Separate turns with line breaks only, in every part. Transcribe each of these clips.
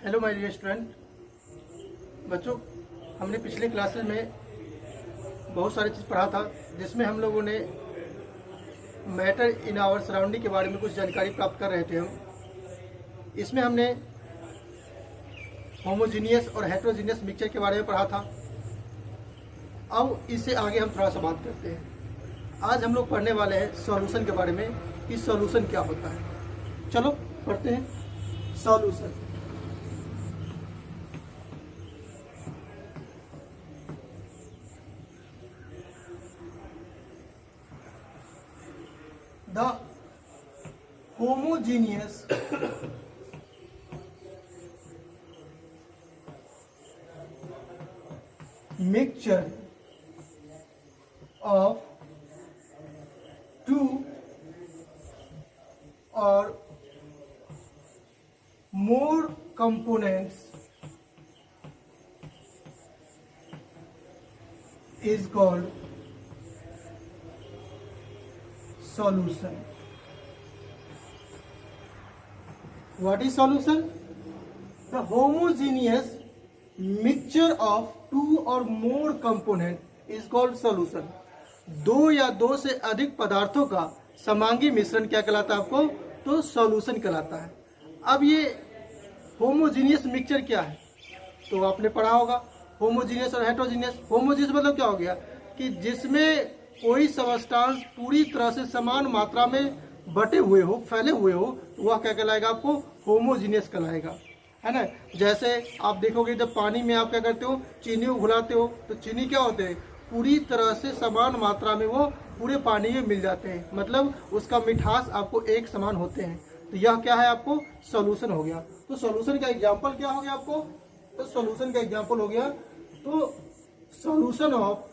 Hello my dear student. बच्चों, हमने पिछले क्लासेस में बहुत सारी चीज़ पढ़ा था, जिसमें हम लोगों ने मैटर इन आवर सराउंडिंग के बारे में कुछ जानकारी प्राप्त कर रहे थे। हम इसमें हमने होमोजीनियस और हेट्रोजीनियस मिक्सचर के बारे में पढ़ा था। अब इससे आगे हम थोड़ा सा बात करते हैं। आज हम लोग पढ़ने वाले हैं सॉल्यूशन के बारे में कि सॉल्यूशन क्या होता है। चलो पढ़ते हैं solution. The homogeneous mixture of two or more components is called solution. What is solution? The homogeneous mixture of two or more component is called solution. दो या दो से अधिक पदार्थों का समांगी मिश्रण क्या कहलाता है आपको? तो सॉल्यूशन कहलाता है। अब ये होमोजीनियस मिक्सचर क्या है तो आपने पढ़ा होगा होमोजीनियस और हेट्रोजीनियस। होमोजीनियस मतलब क्या हो गया कि जिसमें कोई सबस्टांस पूरी तरह से समान मात्रा में बटे हुए हो, फैले हुए हो, तो वह क्या कहलाएगा? आपको होमोजीनियस कहलाएगा, है ना। जैसे आप देखोगे जब पानी में आप क्या करते हो, चीनी को घुलाते हो, तो चीनी क्या होते हैं? पूरी तरह से समान मात्रा में वो पूरे पानी में मिल जाते हैं, मतलब उसका मिठास आपको एक समान होते हैं। तो यह क्या है? आपको सॉल्यूशन हो गया। तो सॉल्यूशन का एग्जाम्पल क्या हो गया आपको? तो सॉल्यूशन का एग्जाम्पल हो गया तो solution of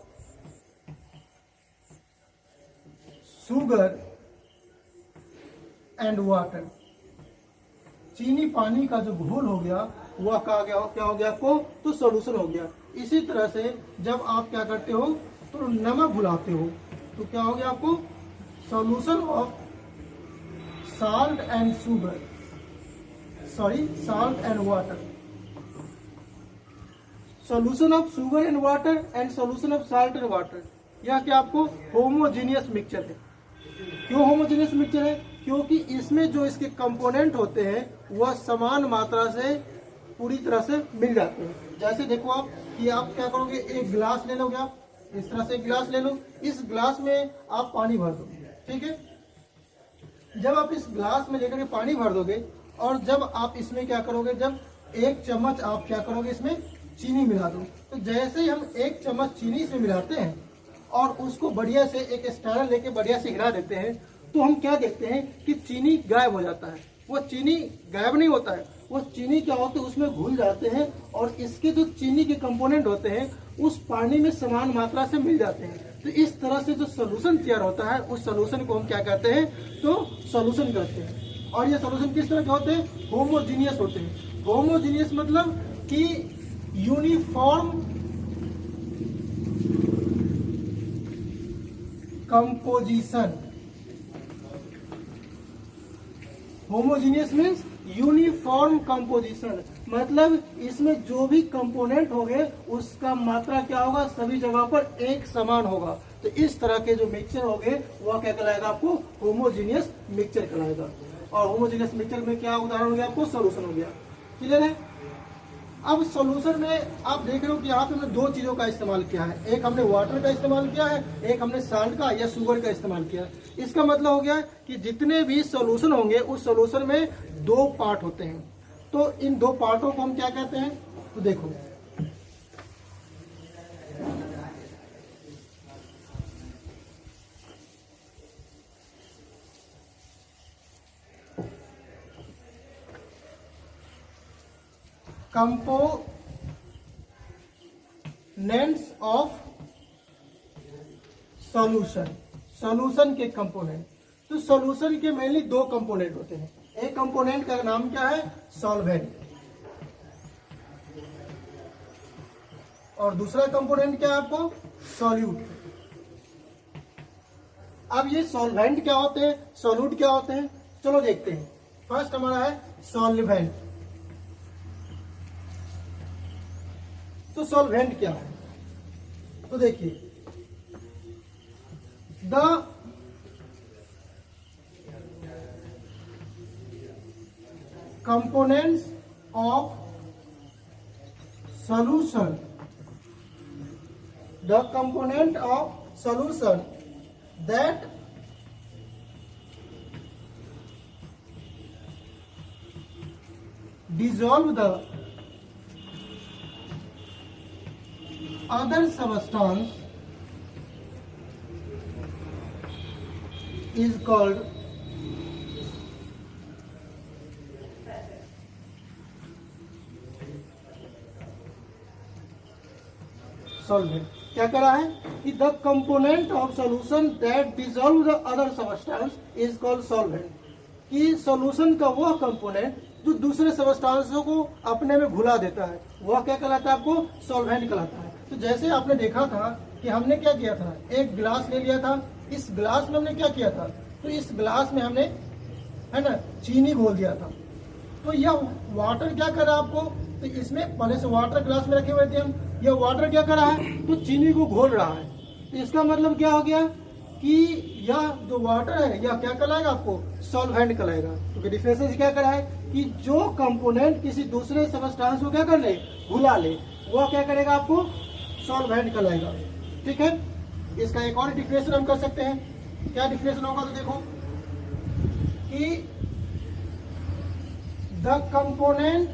sugar and water. चीनी पानी का जो घोल हो गया वह क्या हो गया आपको? तो सॉल्यूशन हो गया। इसी तरह से जब आप क्या करते हो तो नमक घुलाते हो तो क्या हो गया आपको? Solution of salt and sugar, salt and water. Solution of sugar and water and solution of salt and water, यह क्या आपको? होमोजीनियस मिक्सचर है। क्यों होमोजीनियस मिक्सचर है? क्योंकि इसमें जो इसके कंपोनेंट होते हैं वह समान मात्रा से पूरी तरह से मिल जाते हैं। जैसे देखो आप कि आप क्या करोगे, एक गिलास ले लोगे, आप इस तरह से एक गिलास ले लो, इस गिलास में आप पानी भर दो, ठीक है। जब आप इस गिलास में लेकर के पानी भर दोगे और जब आप इसमें क्या करोगे, जब एक चम्मच आप क्या करोगे, इसमें चीनी मिला दो, तो जैसे ही हम एक चम्मच चीनी इसमें मिलाते हैं और उसको बढ़िया से एक स्टैनर लेके बढ़िया से हिला देते हैं, तो हम क्या देखते हैं कि चीनी गायब हो जाता है। वो चीनी गायब नहीं होता है, वो चीनी क्या होते हैं उसमें घुल जाते हैं और इसके जो चीनी के कंपोनेंट होते हैं उस पानी में समान मात्रा से मिल जाते हैं। तो इस तरह से जो सोल्यूशन तैयार होता है उस सोल्यूशन को हम क्या कहते हैं? तो सोल्यूशन कहते हैं। और ये सोल्यूशन किस तरह के होते हैं? होमोजीनियस होते हैं। होमोजीनियस मतलब कि uniform composition. Homogeneous means uniform composition, मतलब इसमें जो भी कंपोनेंट होंगे उसका मात्रा क्या होगा? सभी जगह पर एक समान होगा। तो इस तरह के जो मिक्सचर होंगे वह क्या कहलाएगा? आपको होमोजीनियस मिक्सचर कहलाएगा। और होमोजीनियस मिक्सचर में क्या उदाहरण हो गया? आपको सॉल्यूशन हो गया। क्लियर है? अब सॉल्यूशन में आप देख रहे हो कि यहाँ पे हमने दो चीजों का इस्तेमाल किया है। एक हमने वाटर का इस्तेमाल किया है, एक हमने साल्ट का या शुगर का इस्तेमाल किया है। इसका मतलब हो गया कि जितने भी सॉल्यूशन होंगे उस सॉल्यूशन में दो पार्ट होते हैं। तो इन दो पार्टों को हम क्या कहते हैं? तो देखो, कंपोनेंट्स ऑफ सॉल्यूशन, सॉल्यूशन के कंपोनेंट। तो सॉल्यूशन के मेनली दो कंपोनेंट होते हैं। एक कंपोनेंट का नाम क्या है? सॉल्वेंट, और दूसरा कंपोनेंट क्या है आपको? सॉल्यूट। अब ये सॉल्वेंट क्या होते हैं, सॉल्यूट क्या होते हैं, चलो देखते हैं। फर्स्ट हमारा है सॉल्वेंट। सॉल्वेंट क्या है। तो देखिए, the components of solution, the component of solution that dissolve the other substance is called solvent. क्या कह रहा है कि the component of solution that dissolve the other substance is called solvent, कि सॉल्यूशन का वह कंपोनेंट जो दूसरे सब्सटेंसों को अपने में घुला देता है वह क्या कहलाता है, आपको सॉल्वेंट कहलाता है। तो जैसे आपने देखा था कि हमने क्या किया था, एक गिलास ले लिया था, इस गिलास में हमने क्या किया था, तो इस गिलास में हमने, है ना, चीनी घोल दिया था। तो यह वाटर क्या कर रहा है आपको, तो इसमें पहले से वाटर ग्लास में रखे हुए थे हम, यह वाटर क्या कर रहा है, तो चीनी को घोल रहा है। तो इसका मतलब क्या हो गया कि यह जो वाटर है यह क्या कहलाएगा, आपको सॉल्वेंट कहलाएगा। तो डिफरेंस से क्या करा है कि जो कंपोनेंट किसी दूसरे सब्सटेंस को क्या कर ले, घुला ले, वह क्या करेगा, आपको सॉल्वेंट कहलाएगा। ठीक है, इसका एक और डिफरेंशिएशन हम कर सकते हैं। क्या डिफरेंशिएशन होगा, तो देखो कि the component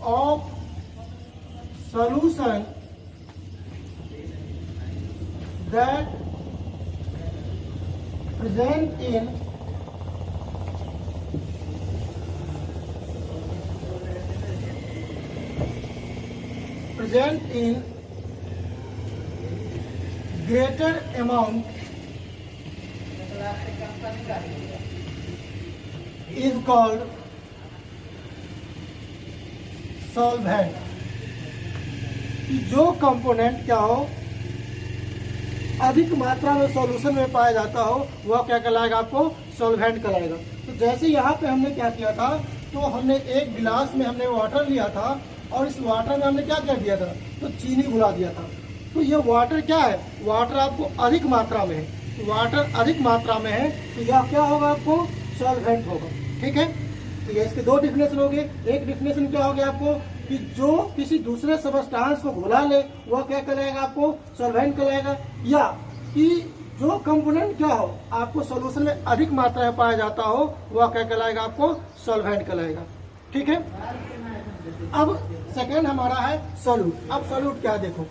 of solution that present in greater amount is called solvent. कि जो कंपोनेंट क्या हो, अधिक मात्रा में सॉल्यूशन में पाया जाता हो, वह क्या कहलाएगा, आपको सॉल्वेंट कहलाएगा। तो जैसे यहाँ पे हमने क्या किया था, तो हमने एक गिलास में हमने वाटर लिया था और इस वाटर में हमने क्या क्या दिया था, तो चीनी घुला दिया था। तो ये वाटर क्या है, वाटर आपको अधिक मात्रा में है, तो वाटर अधिक मात्रा में है तो यह क्या होगा, आपको सॉल्वेंट होगा। ठीक है, तो ये इसके दो डिफिनेशन हो गए। एक डिफिनेशन क्या हो गया आपको, कि जो किसी दूसरे सब्सटेंस को घुला ले वह क्या कहलाएगा, आपको सॉल्वेंट कहलाएगा। या कि जो कंपोनेंट क्या हो, आपको सॉल्यूशन में अधिक मात्रा में पाया जाता हो, वह क्या कहलाएगा, आपको सॉल्वेंट कहलाएगा। ठीक है, अब सेकेंड हमारा है सॉल्यूट। अब सॉल्यूट क्या, देखो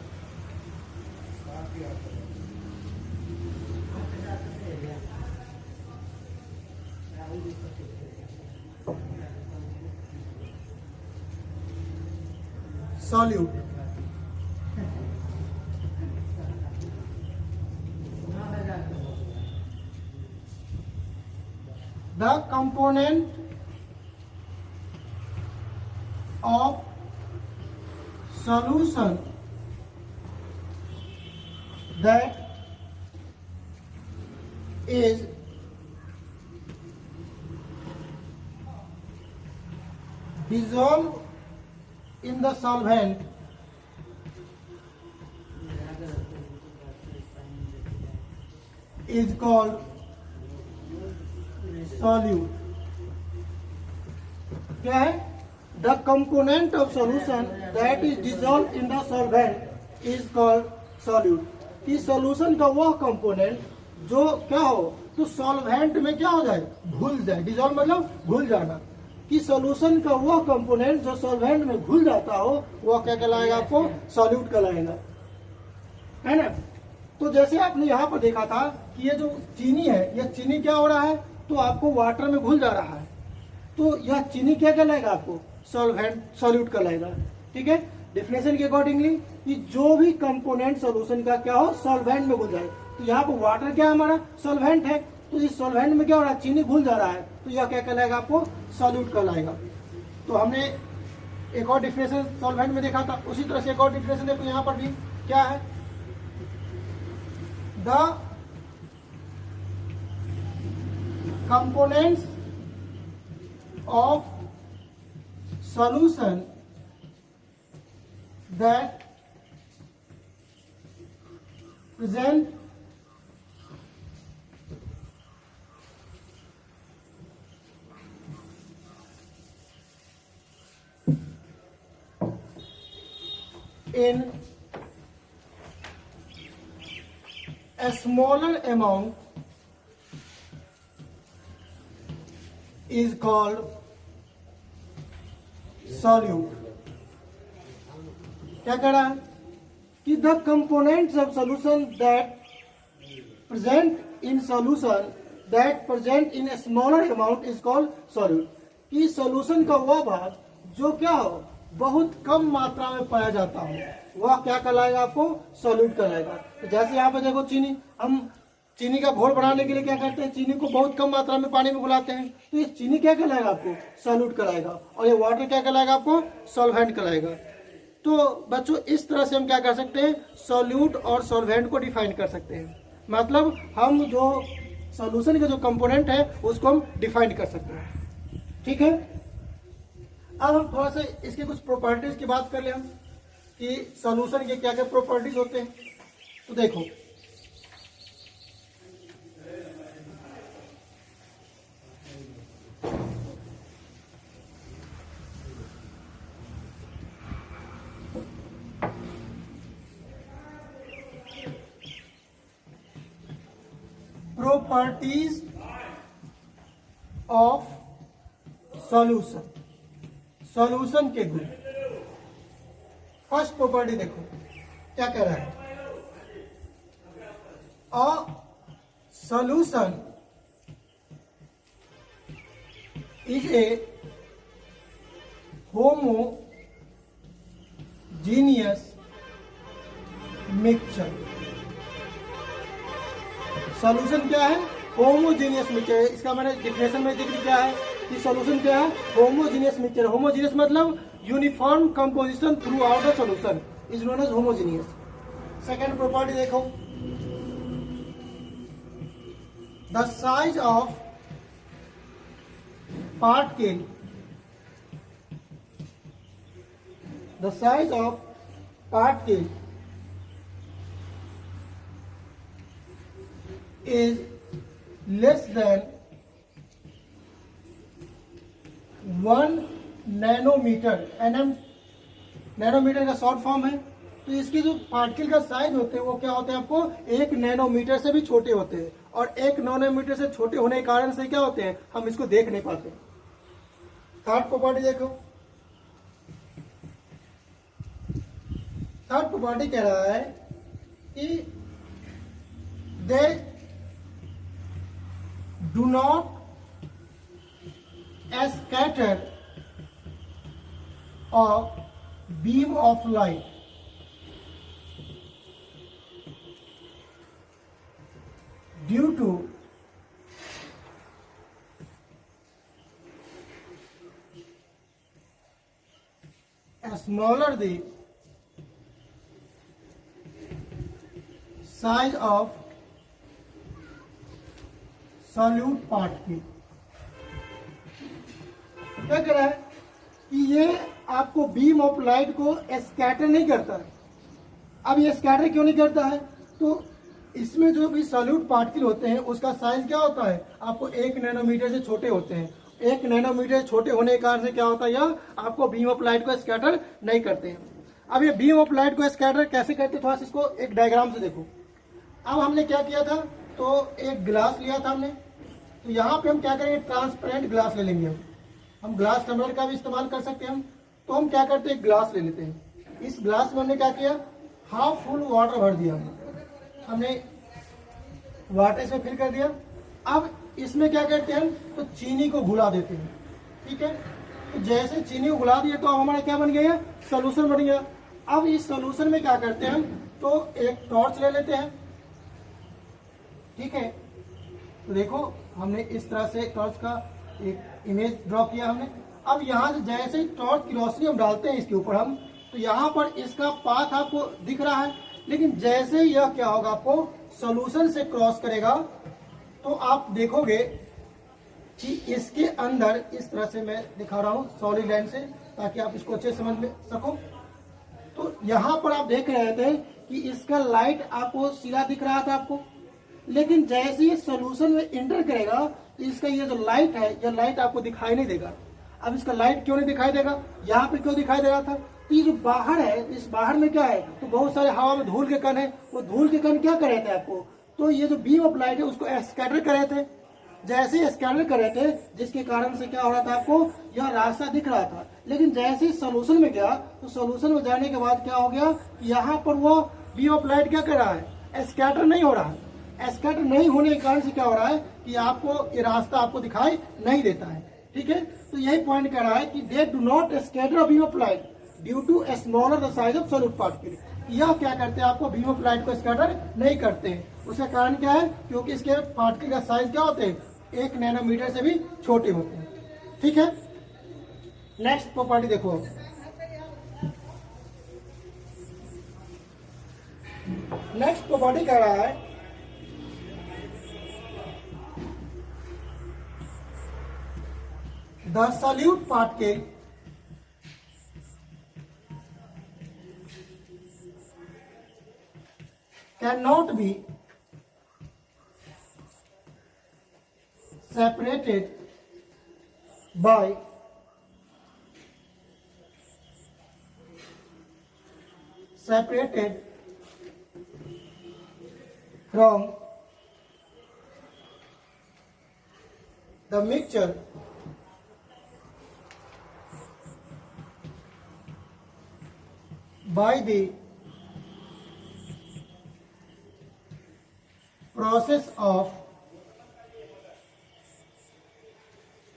solute, the component of solution that is dissolved in the solvent is called solute। क्या है, the component of solution that is dissolve in the solvent is called solute. कि सॉल्यूशन का वह कंपोनेंट जो क्या हो, तो सॉल्वेंट में क्या हो जाए, घुल जाए। डिसॉल्व मतलब घुल जाना, कि सॉल्यूशन का वह कंपोनेंट जो सॉल्वेंट में घुल जाता हो वह क्या कहलाएगा, आपको सॉल्यूट कहलाएगा, है ना। तो जैसे आपने यहाँ पर देखा था कि ये जो चीनी है, यह चीनी क्या हो रहा है, तो आपको वाटर में घुल जा रहा है, तो यह चीनी क्या कहलाएगा, आपको सॉल्वेंट सॉल्यूट कहलाएगा। ठीक है, डेफिनेशन के अकॉर्डिंगली कि जो भी कंपोनेंट सॉल्यूशन का क्या हो, सॉल्वेंट में घुल जाए। तो यहाँ पर वाटर क्या हमारा सॉल्वेंट है, तो इस सॉल्वेंट में क्या हो रहा है, चीनी घुल जा रहा है, तो यह क्या कहलाएगा, आपको सॉल्यूट कहलाएगा। तो हमने एक और डिफिनेशन सॉल्वेंट में देखा था, उसी तरह से एक और डिफिनेशन देखो यहाँ पर भी क्या है, the components of solution that present in a smaller amount is called solute. क्या कह रहा है कि the components of solution that present in solution that present in a smaller amount is called solute. कि सॉल्यूशन का वह भाग जो क्या हो बहुत कम मात्रा में पाया जाता हो वह क्या कहलाएगा, आपको सॉल्यूट कहलाएगा। तो जैसे यहाँ पे देखो चीनी, हम चीनी का घोल बनाने के लिए क्या करते हैं, चीनी को बहुत कम मात्रा में पानी में घुलाते हैं, तो ये चीनी क्या कहलाएगा, आपको सॉल्यूट कहलाएगा। और ये वाटर क्या कहलाएगा, आपको सॉल्वेंट कहलाएगा। तो बच्चों इस तरह से हम क्या कर सकते हैं, सॉल्यूट और सॉल्वेंट को डिफाइन कर सकते हैं। मतलब हम जो सॉल्यूशन के जो कंपोनेंट है उसको हम डिफाइन कर सकते हैं। ठीक है, अब हम थोड़ा सा इसके कुछ प्रॉपर्टीज की बात कर ले हम कि सॉल्यूशन के क्या क्या प्रॉपर्टीज होते हैं। तो देखो प्रॉपर्टीज ऑफ सॉल्यूशन, सॉल्यूशन के गुण। फर्स्ट प्रॉपर्टी देखो क्या कह रहा है, a solution is a homogeneous mixture. Solution क्या है, होमोजीनियस मिक्सचर है। इसका मैंने डिफिनेशन में जिक्र किया है कि सॉल्यूशन क्या है, होमोजीनियस मिक्सचर। होमोजीनियस मतलब uniform composition throughout the solution is known as homogeneous. Second property देखो, the size of particle, the size of particle is less than 1 nanometer. Nanometer का शॉर्ट फॉर्म है। तो इसके जो particle का size होते हैं वो क्या होते हैं, आपको 1 नैनोमीटर से भी छोटे होते हैं। और 1 नैनोमीटर से छोटे होने के कारण से क्या होते हैं, हम इसको देख नहीं पाते। थर्ड प्रॉपर्टी देखो, थर्ड प्रॉपर्टी कह रहा है कि दे do not scatter a beam of light due to a smaller the size of solute particle. क्या कह रहा है कि ये आपको बीम ऑफ लाइट को स्कैटर नहीं करता है। अब ये स्कैटर क्यों नहीं करता है, तो इसमें जो भी सॉल्यूट पार्टिकल होते हैं उसका साइज क्या होता है, आपको 1 नैनोमीटर से छोटे होते हैं। 1 नैनोमीटर से छोटे होने के कारण से क्या होता है, यह आपको बीम ऑफ लाइट को स्कैटर नहीं करते हैं। अब ये बीम ऑफ लाइट को स्कैटर कैसे करते, थोड़ा सा इसको एक डायग्राम से देखो। अब हमने क्या किया था, तो एक ग्लास लिया था हमने, तो यहाँ पे हम क्या करेंगे, ट्रांसपेरेंट ग्लास ले लेंगे। हम ग्लास टम्बलर का भी इस्तेमाल कर सकते हैं हम। तो हम क्या करते हैं, ग्लास ले लेते हैं। इस ग्लास में हमने क्या किया, हाफ फुल वाटर भर दिया। हमने वाटर से फिल कर दिया। अब इसमें क्या करते हैं हम, तो चीनी को घुला देते हैं। ठीक है, तो जैसे चीनी को घुला दिया तो अब हमारा क्या बन गया, सोल्यूशन बन गया। अब इस सोल्यूशन में क्या करते हैं हम, तो एक टॉर्च ले लेते हैं। ठीक है, तो देखो हमने इस तरह से टॉर्च का एक इमेज ड्रॉ किया हमने। अब यहाँ से जैसे टॉर्च की रोशनी हम डालते हैं इसके ऊपर हम, तो यहाँ पर इसका पाथ आपको दिख रहा है। लेकिन जैसे यह क्या होगा, आपको सॉल्यूशन से क्रॉस करेगा तो आप देखोगे कि इसके अंदर, इस तरह से मैं दिखा रहा हूँ सॉलिड लाइन से ताकि आप इसको अच्छे समझ में सको। तो यहाँ पर आप देख रहे थे कि इसका लाइट आपको सीधा दिख रहा था आपको, लेकिन जैसे ये सोल्यूशन में इंटर करेगा तो इसका ये जो लाइट है, ये लाइट आपको दिखाई नहीं देगा। अब इसका लाइट क्यों नहीं दिखाई देगा, यहाँ पे क्यों दिखाई दे रहा था, तो ये जो बाहर है, इस बाहर में क्या है, तो बहुत सारे हवा में धूल के कण है, वो धूल के कण क्या कर रहे थे आपको, तो ये जो बीम ऑफ लाइट है उसको स्कैटर कर रहे थे। जैसे स्कैटर कर रहे थे जिसके कारण से क्या हो रहा था, आपको यह रास्ता दिख रहा था। लेकिन जैसे सोल्यूशन में गया तो सोल्यूशन में जाने के बाद क्या हो गया, यहाँ पर वो बीम ऑफ लाइट क्या कर रहा है, स्कैटर नहीं हो रहा है। स्कैटर नहीं होने के कारण से क्या हो रहा है कि आपको ये रास्ता आपको दिखाई नहीं देता है। ठीक है, तो यही पॉइंट कह रहा है कि they do not scatter beam of light due to smaller the size of solid particle. यह क्या करते हैं, आपको बीम ऑफ लाइट को स्कैटर नहीं करते हैं। उसका कारण क्या है, क्योंकि इसके पार्टिकल का साइज क्या होते हैं, 1 नैनोमीटर से भी छोटे होते हैं। ठीक है, नेक्स्ट प्रॉपर्टी देखो। नेक्स्ट प्रॉपर्टी कह रहा है the solute particle cannot be separated by from the mixture by the process of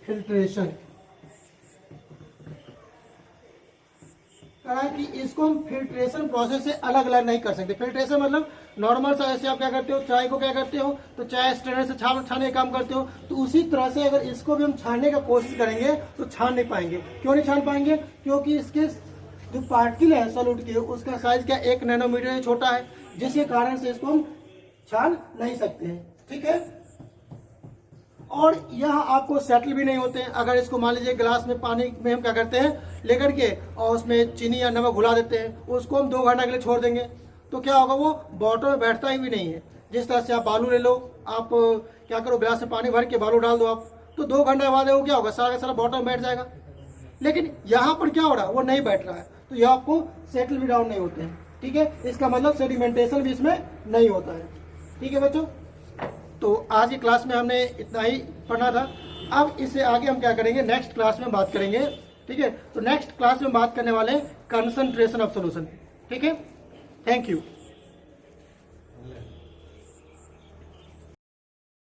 filtration. कहा कि इसको हम फिल्ट्रेशन प्रोसेस से अलग अलग नहीं कर सकते। फिल्ट्रेशन मतलब नॉर्मल सा, ऐसे आप क्या करते हो, चाय को क्या करते हो, तो चाय स्ट्रेनर से छानने का काम करते हो, तो उसी तरह से अगर इसको भी हम छानने का कोशिश करेंगे तो छान नहीं पाएंगे। क्यों नहीं छान पाएंगे, क्योंकि इसके जो पार्टिकल है सॉल्यूट के, उसका साइज क्या 1 नैनोमीटर से छोटा है, जिसके कारण से इसको हम छान नहीं सकते हैं। ठीक है, और यह आपको सेटल भी नहीं होते हैं। अगर इसको मान लीजिए गिलास में पानी में हम क्या करते हैं लेकर के और उसमें चीनी या नमक घुला देते हैं, उसको हम 2 घंटे के लिए छोड़ देंगे तो क्या होगा, वो बॉटल में बैठता ही भी नहीं है। जिस तरह से आप बालू ले लो, आप क्या करो, गिलास में पानी भर के बालू डाल दो आप, तो 2 घंटे बाद वो क्या होगा, सारा का सारा बॉटल में बैठ जाएगा। लेकिन यहाँ पर क्या हो रहा है, वो नहीं बैठ रहा है, तो यह आपको सेटल भी डाउन नहीं होते हैं। ठीक है, इसका मतलब सेडिमेंटेशन भी इसमें नहीं होता है। ठीक है बच्चों, तो आज की क्लास में हमने इतना ही पढ़ना था। अब इससे आगे हम क्या करेंगे, नेक्स्ट क्लास में बात करेंगे। ठीक है, तो नेक्स्ट क्लास में बात करने वाले कंसंट्रेशन ऑफ सॉल्यूशन। ठीक है, थैंक यू।